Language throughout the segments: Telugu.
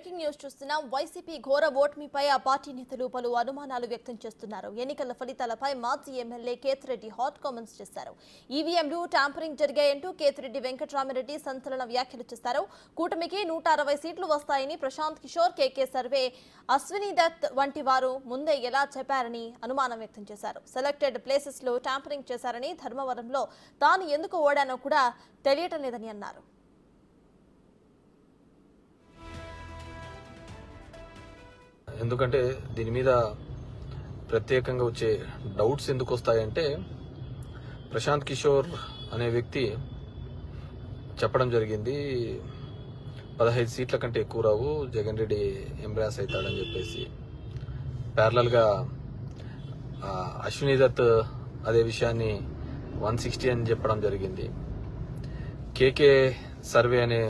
బ్రేకింగ్ న్యూస్ చూస్తున్నాం. వైసీపీ ఘోర ఓటమిపై ఆ పార్టీ నేతలు పలు అనుమానాలు వ్యక్తం చేస్తున్నారు. ఎన్నికల ఫలితాలపై మాజీ ఎమ్మెల్యే కేతిరెడ్డి హాట్ కామెంట్స్ చేశారు. ఈవీఎంలు ట్యాంపరింగ్ జరిగాయంటూ కేతిరెడ్డి వెంకటరామిరెడ్డి సంచలన వ్యాఖ్యలు చేశారు. కూటమికి 160 సీట్లు వస్తాయని ప్రశాంత్ కిషోర్, కేకే సర్వే, అశ్విని దత్ వంటి వారు ముందే ఎలా చెప్పారని అనుమానం వ్యక్తం చేశారు. సెలెక్టెడ్ ప్లేసెస్ లో ట్యాంపరింగ్ చేశారని, ధర్మవరంలో తాను ఎందుకు ఓడానో కూడా తెలియటం లేదని అన్నారు. ఎందుకంటే దీని మీద ప్రత్యేకంగా వచ్చే డౌట్స్ ఎందుకు వస్తాయంటే, ప్రశాంత్ కిషోర్ అనే వ్యక్తి చెప్పడం జరిగింది 15 సీట్ల కంటే ఎక్కువ రావు, జగన్ రెడ్డి ఎంబ్రాస్ అవుతాడని చెప్పేసి. ప్యారలల్గా అశ్విని దత్ అదే విషయాన్ని 160 అని చెప్పడం జరిగింది. కేకే సర్వే అనే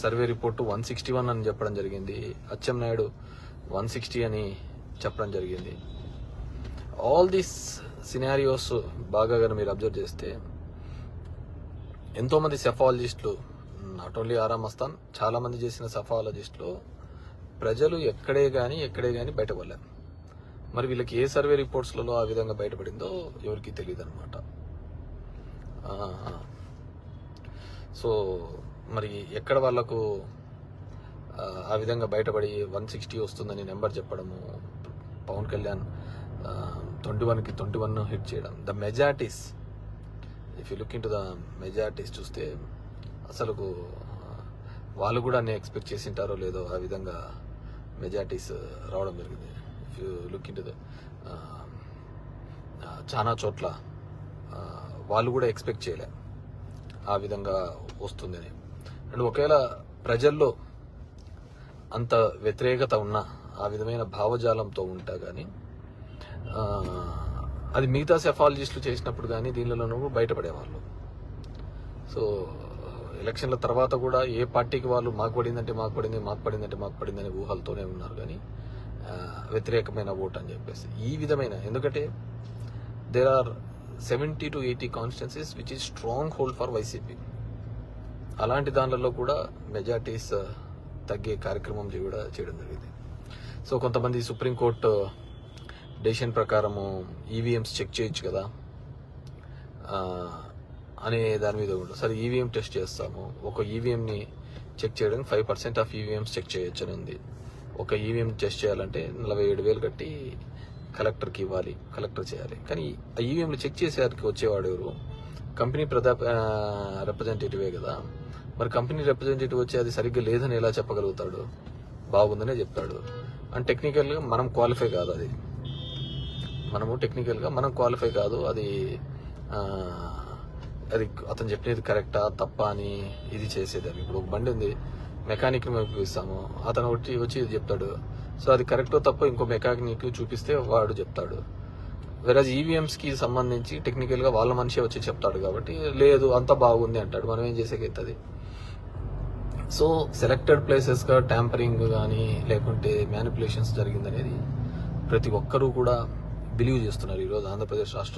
సర్వే రిపోర్టు 161 అని చెప్పడం జరిగింది. అచ్చెన్నాయుడు 160 అని చెప్పడం జరిగింది. ఆల్ దీస్ సినారియోస్ బాగా మీరు అబ్జర్వ్ చేస్తే ఎంతోమంది సెఫాలజిస్టులు, నాట్ ఓన్లీ ఆరామ్ అస్తాన్, చాలా మంది చేసిన సెఫాలజిస్టులు ప్రజలు ఎక్కడే కానీ బయటపడలేరు. మరి వీళ్ళకి ఏ సర్వే రిపోర్ట్స్లలో ఆ విధంగా బయటపడిందో ఎవరికి తెలియదు అనమాట. సో మరి ఎక్కడ వాళ్లకు ఆ విధంగా బయటపడి 160 వస్తుందని నెంబర్ చెప్పడము, పవన్ కళ్యాణ్ 21కి 21 హిట్ చేయడం, the majorities, if you look in to the majorities చూస్తే అసలు వాళ్ళు కూడా అన్నీ ఎక్స్పెక్ట్ చేసింటారో లేదో ఆ విధంగా మెజారిటీస్ రావడం జరిగింది. If you look in to the చాలా చోట్ల వాళ్ళు కూడా ఎక్స్పెక్ట్ చేయలే ఆ విధంగా వస్తుందని. అండ్ ఒకవేళ ప్రజల్లో అంత వ్యతిరేకత ఉన్న, ఆ విధమైన భావజాలంతో ఉంటా కానీ అది మిగతా సెఫాలజిస్టులు చేసినప్పుడు కానీ దీనిలోనూ బయటపడేవాళ్ళు. సో ఎలక్షన్ల తర్వాత కూడా ఏ పార్టీకి వాళ్ళు మాకు పడిందని ఊహలతోనే ఉన్నారు కానీ వ్యతిరేకమైన ఓట్ అని చెప్పేసి. ఈ విధమైన, ఎందుకంటే there are 70 to 80 constituencies which is stronghold for YCP. అలాంటి దానిలలో కూడా మెజార్టీస్ తగ్గే కార్యక్రమం కూడా చేయడం జరిగింది. సో కొంతమంది సుప్రీంకోర్టు డెసిషన్ ప్రకారము ఈవీఎంస్ చెక్ చేయొచ్చు కదా అనే దాని మీద కూడా, సరే ఈవీఎం టెస్ట్ చేస్తాము, ఒక ఈవీఎంని చెక్ చేయడానికి 5% ఆఫ్ ఈవీఎంస్ చెక్ చేయొచ్చు అని ఉంది. ఒక ఈవీఎం టెస్ట్ చేయాలంటే 47,000 కట్టి కలెక్టర్కి ఇవ్వాలి, కలెక్టర్ చేయాలి. కానీ ఆ ఈవీఎంలు చెక్ చేసేవారికి వచ్చేవాడు ఎవరు? కంపెనీ రిప్రజెంటేటివే కదా. మరి కంపెనీ రిప్రజెంటేటివ్ వచ్చి అది సరిగ్గా లేదని ఎలా చెప్పగలుగుతాడు? బాగుందనే చెప్తాడు. అండ్ టెక్నికల్గా మనం క్వాలిఫై కాదు, మనం క్వాలిఫై కాదు, అది అతను చెప్పినది కరెక్టా తప్ప అని ఇది చేసేది. ఇప్పుడు ఒక బండి ఉంది, మెకానిక్ మేము చూపిస్తాము, అతను వచ్చి ఇది చెప్తాడు. సో అది కరెక్టో తప్ప ఇంకో మెకానిక్ చూపిస్తే వాడు చెప్తాడు. వెరాజ్ ఈవీఎంస్కి సంబంధించి టెక్నికల్గా వాళ్ళ మనిషి వచ్చి చెప్తాడు కాబట్టి లేదు అంత బాగుంది అంటాడు. మనం ఏం చేసేకైతుంది? సో సెలెక్టెడ్ ప్లేసెస్గా ట్యాంపరింగ్ కానీ లేకుంటే మ్యానిపులేషన్స్ జరిగిందనేది ప్రతి ఒక్కరూ కూడా బిలీవ్ చేస్తున్నారు ఈరోజు ఆంధ్రప్రదేశ్ రాష్ట్రం.